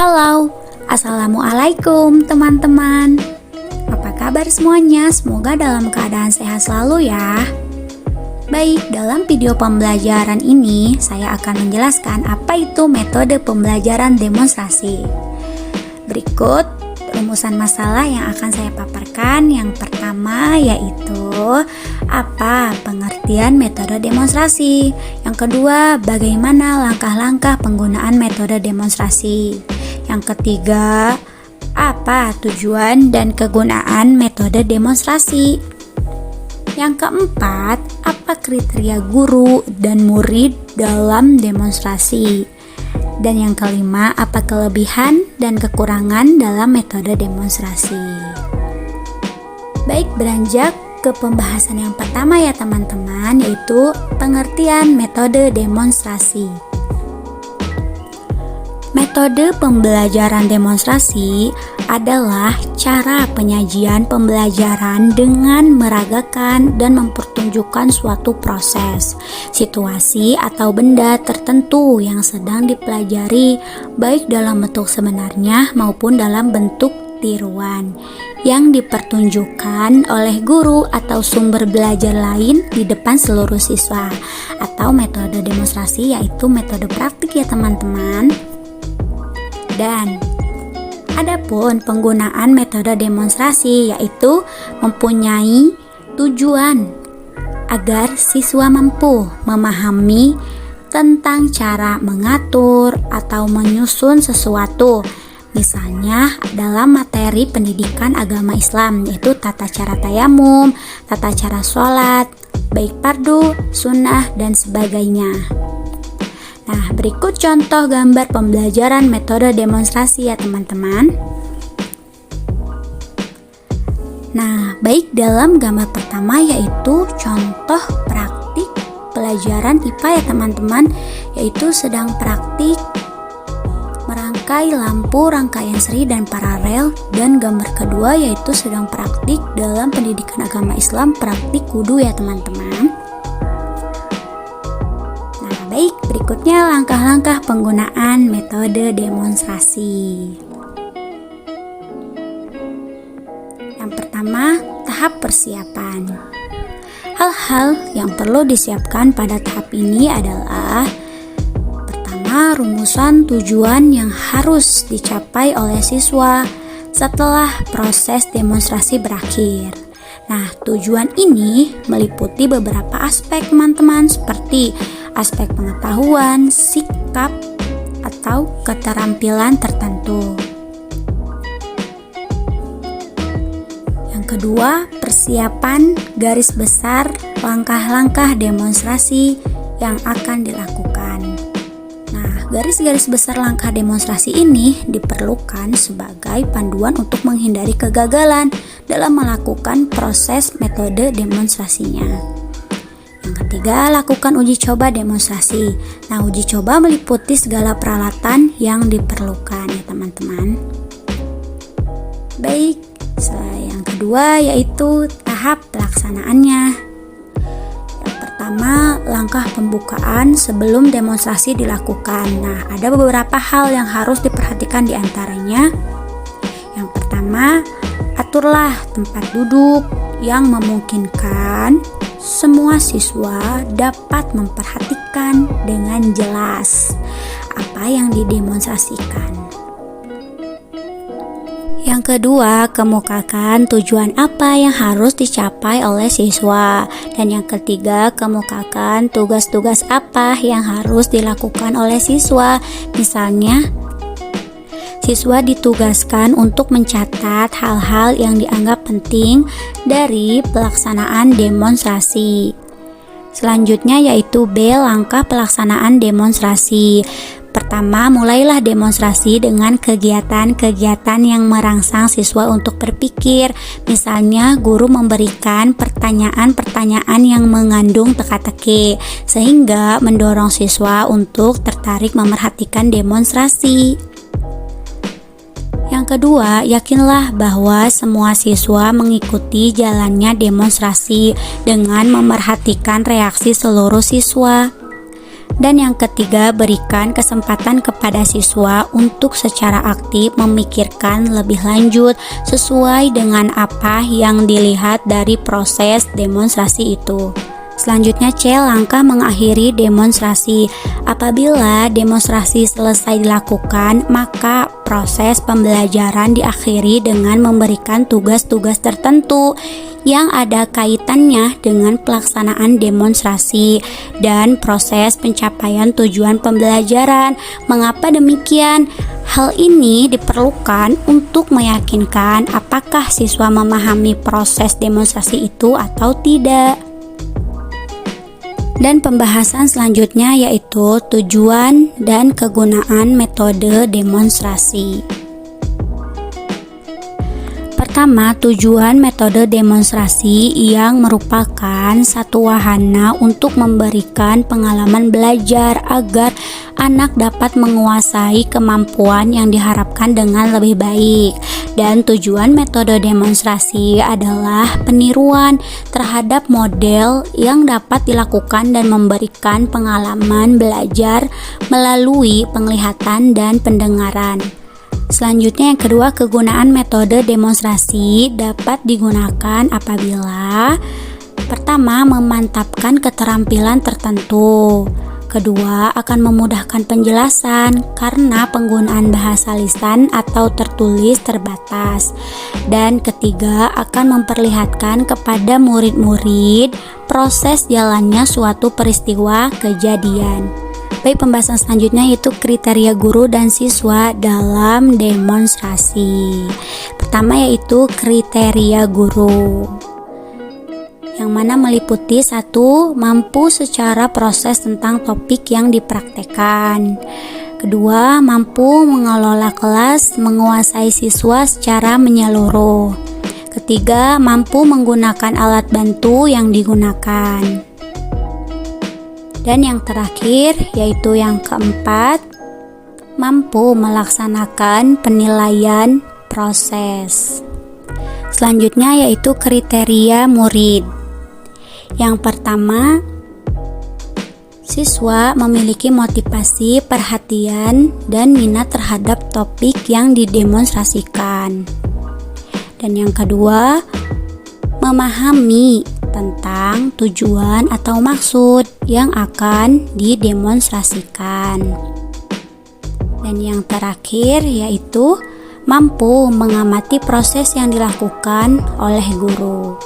Halo, Assalamualaikum teman-teman. Apa kabar semuanya? Semoga dalam keadaan sehat selalu ya. Baik, dalam video pembelajaran ini saya akan menjelaskan apa itu metode pembelajaran demonstrasi. Berikut rumusan masalah yang akan saya paparkan. Yang pertama yaitu apa pengertian metode demonstrasi. Yang kedua, bagaimana langkah-langkah penggunaan metode demonstrasi. Yang ketiga, apa tujuan dan kegunaan metode demonstrasi. Yang keempat, apa kriteria guru dan murid dalam demonstrasi. Dan yang kelima, apa kelebihan dan kekurangan dalam metode demonstrasi. Baik, beranjak ke pembahasan yang pertama ya teman-teman, yaitu pengertian metode demonstrasi. Metode pembelajaran demonstrasi adalah cara penyajian pembelajaran dengan meragakan dan mempertunjukkan suatu proses, situasi atau benda tertentu yang sedang dipelajari, baik dalam bentuk sebenarnya maupun dalam bentuk tiruan, yang dipertunjukkan oleh guru atau sumber belajar lain di depan seluruh siswa. Atau metode demonstrasi yaitu metode praktik ya teman-teman. Dan adapun penggunaan metode demonstrasi yaitu mempunyai tujuan agar siswa mampu memahami tentang cara mengatur atau menyusun sesuatu. Misalnya dalam materi pendidikan agama Islam, yaitu tata cara tayamum, tata cara sholat, baik fardu, sunnah, dan sebagainya. Nah, berikut contoh gambar pembelajaran metode demonstrasi ya teman-teman. Nah, baik dalam gambar pertama yaitu contoh praktik pelajaran IPA ya teman-teman, yaitu sedang praktik merangkai lampu rangkaian seri dan paralel. Dan gambar kedua yaitu sedang praktik dalam pendidikan agama Islam, praktik wudu ya teman-teman. Baik, berikutnya langkah-langkah penggunaan metode demonstrasi. Yang pertama, tahap persiapan. Hal-hal yang perlu disiapkan pada tahap ini adalah: pertama, rumusan tujuan yang harus dicapai oleh siswa setelah proses demonstrasi berakhir. Nah, tujuan ini meliputi beberapa aspek teman-teman, seperti aspek pengetahuan, sikap, atau keterampilan tertentu. Yang kedua, persiapan garis besar langkah-langkah demonstrasi yang akan dilakukan. Nah, garis-garis besar langkah demonstrasi ini diperlukan sebagai panduan untuk menghindari kegagalan dalam melakukan proses metode demonstrasinya. Yang ketiga, lakukan uji coba demonstrasi. Nah, uji coba meliputi segala peralatan yang diperlukan ya teman-teman. Baik, yang kedua yaitu tahap pelaksanaannya. Yang pertama, langkah pembukaan sebelum demonstrasi dilakukan. Nah, ada beberapa hal yang harus diperhatikan di antaranya. Yang pertama, aturlah tempat duduk yang memungkinkan semua siswa dapat memperhatikan dengan jelas apa yang didemonstrasikan. Yang kedua, kemukakan tujuan apa yang harus dicapai oleh siswa. Dan yang ketiga, kemukakan tugas-tugas apa yang harus dilakukan oleh siswa. Misalnya, siswa ditugaskan untuk mencatat hal-hal yang dianggap penting dari pelaksanaan demonstrasi. Selanjutnya yaitu B, langkah pelaksanaan demonstrasi. Pertama, mulailah demonstrasi dengan kegiatan-kegiatan yang merangsang siswa untuk berpikir. Misalnya, guru memberikan pertanyaan-pertanyaan yang mengandung teka-teki, sehingga mendorong siswa untuk tertarik memerhatikan demonstrasi. Yang kedua, yakinlah bahwa semua siswa mengikuti jalannya demonstrasi dengan memerhatikan reaksi seluruh siswa. Dan yang ketiga, berikan kesempatan kepada siswa untuk secara aktif memikirkan lebih lanjut sesuai dengan apa yang dilihat dari proses demonstrasi itu. Selanjutnya C, langkah mengakhiri demonstrasi. Apabila demonstrasi selesai dilakukan, maka proses pembelajaran diakhiri dengan memberikan tugas-tugas tertentu yang ada kaitannya dengan pelaksanaan demonstrasi dan proses pencapaian tujuan pembelajaran. Mengapa demikian? Hal ini diperlukan untuk meyakinkan apakah siswa memahami proses demonstrasi itu atau tidak. Dan pembahasan selanjutnya yaitu tujuan dan kegunaan metode demonstrasi. Pertama, tujuan metode demonstrasi yang merupakan satu wahana untuk memberikan pengalaman belajar agar anak dapat menguasai kemampuan yang diharapkan dengan lebih baik. Dan tujuan metode demonstrasi adalah peniruan terhadap model yang dapat dilakukan dan memberikan pengalaman belajar melalui penglihatan dan pendengaran. Selanjutnya yang kedua, kegunaan metode demonstrasi dapat digunakan apabila pertama, memantapkan keterampilan tertentu. Kedua, akan memudahkan penjelasan karena penggunaan bahasa lisan atau tertulis terbatas. Dan ketiga, akan memperlihatkan kepada murid-murid proses jalannya suatu peristiwa kejadian. Baik, pembahasan selanjutnya yaitu kriteria guru dan siswa dalam demonstrasi. Pertama yaitu kriteria guru, yang mana meliputi 1. Mampu secara proses tentang topik yang dipraktekkan. Kedua, mampu mengelola kelas, menguasai siswa secara menyeluruh. Ketiga, mampu menggunakan alat bantu yang digunakan. Dan yang terakhir yaitu yang keempat, mampu melaksanakan penilaian proses. Selanjutnya yaitu kriteria murid. Yang pertama, siswa memiliki motivasi, perhatian, dan minat terhadap topik yang didemonstrasikan. Dan yang kedua, memahami tentang tujuan atau maksud yang akan didemonstrasikan. Dan yang terakhir yaitu mampu mengamati proses yang dilakukan oleh guru.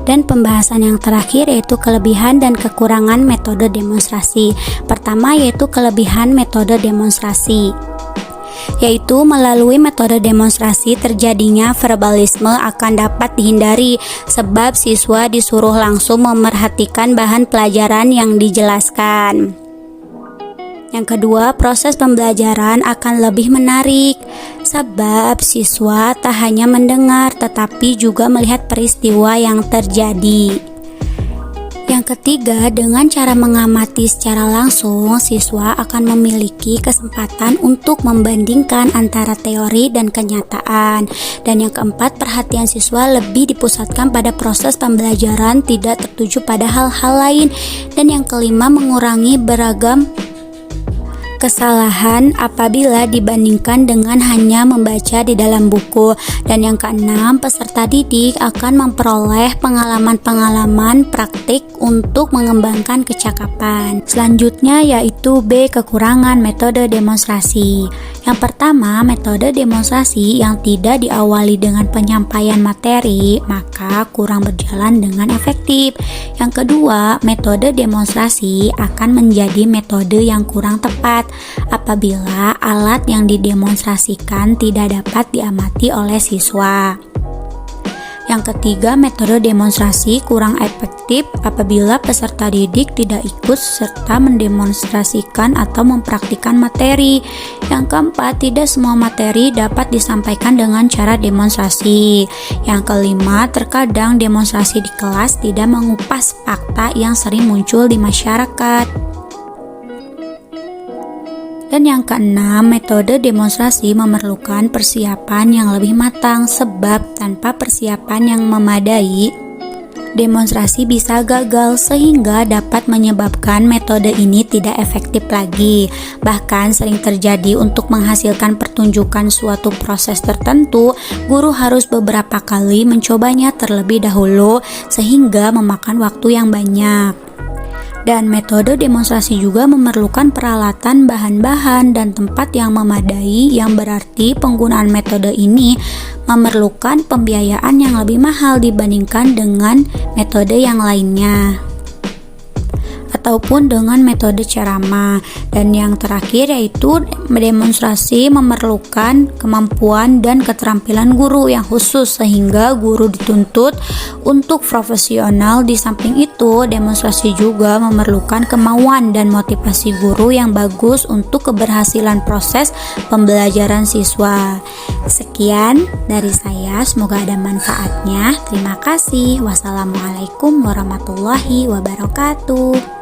Dan pembahasan yang terakhir yaitu kelebihan dan kekurangan metode demonstrasi. Pertama yaitu kelebihan metode demonstrasi, yaitu melalui metode demonstrasi terjadinya verbalisme akan dapat dihindari sebab siswa disuruh langsung memerhatikan bahan pelajaran yang dijelaskan. Yang kedua, proses pembelajaran akan lebih menarik sebab siswa tak hanya mendengar tetapi juga melihat peristiwa yang terjadi. Yang ketiga, dengan cara mengamati secara langsung, siswa akan memiliki kesempatan untuk membandingkan antara teori dan kenyataan. Dan yang keempat, perhatian siswa lebih dipusatkan pada proses pembelajaran, tidak tertuju pada hal-hal lain. Dan yang kelima, mengurangi beragam kesalahan apabila dibandingkan dengan hanya membaca di dalam buku. Dan yang keenam, peserta didik akan memperoleh pengalaman-pengalaman praktik untuk mengembangkan kecakapan. Selanjutnya yaitu B, kekurangan metode demonstrasi. Yang pertama, metode demonstrasi yang tidak diawali dengan penyampaian materi maka kurang berjalan dengan efektif. Yang kedua, metode demonstrasi akan menjadi metode yang kurang tepat apabila alat yang didemonstrasikan tidak dapat diamati oleh siswa. Yang ketiga, metode demonstrasi kurang efektif apabila peserta didik tidak ikut serta mendemonstrasikan atau mempraktikkan materi. Yang keempat, tidak semua materi dapat disampaikan dengan cara demonstrasi. Yang kelima, terkadang demonstrasi di kelas tidak mengupas fakta yang sering muncul di masyarakat. Dan yang keenam, metode demonstrasi memerlukan persiapan yang lebih matang sebab tanpa persiapan yang memadai demonstrasi bisa gagal sehingga dapat menyebabkan metode ini tidak efektif lagi. Bahkan sering terjadi untuk menghasilkan pertunjukan suatu proses tertentu, guru harus beberapa kali mencobanya terlebih dahulu sehingga memakan waktu yang banyak. Dan metode demonstrasi juga memerlukan peralatan, bahan-bahan, dan tempat yang memadai, yang berarti penggunaan metode ini memerlukan pembiayaan yang lebih mahal dibandingkan dengan metode yang lainnya ataupun dengan metode ceramah. Dan yang terakhir yaitu demonstrasi memerlukan kemampuan dan keterampilan guru yang khusus sehingga guru dituntut untuk profesional. Di samping itu, demonstrasi juga memerlukan kemauan dan motivasi guru yang bagus untuk keberhasilan proses pembelajaran siswa. Sekian dari saya, semoga ada manfaatnya. Terima kasih. Wassalamualaikum warahmatullahi wabarakatuh.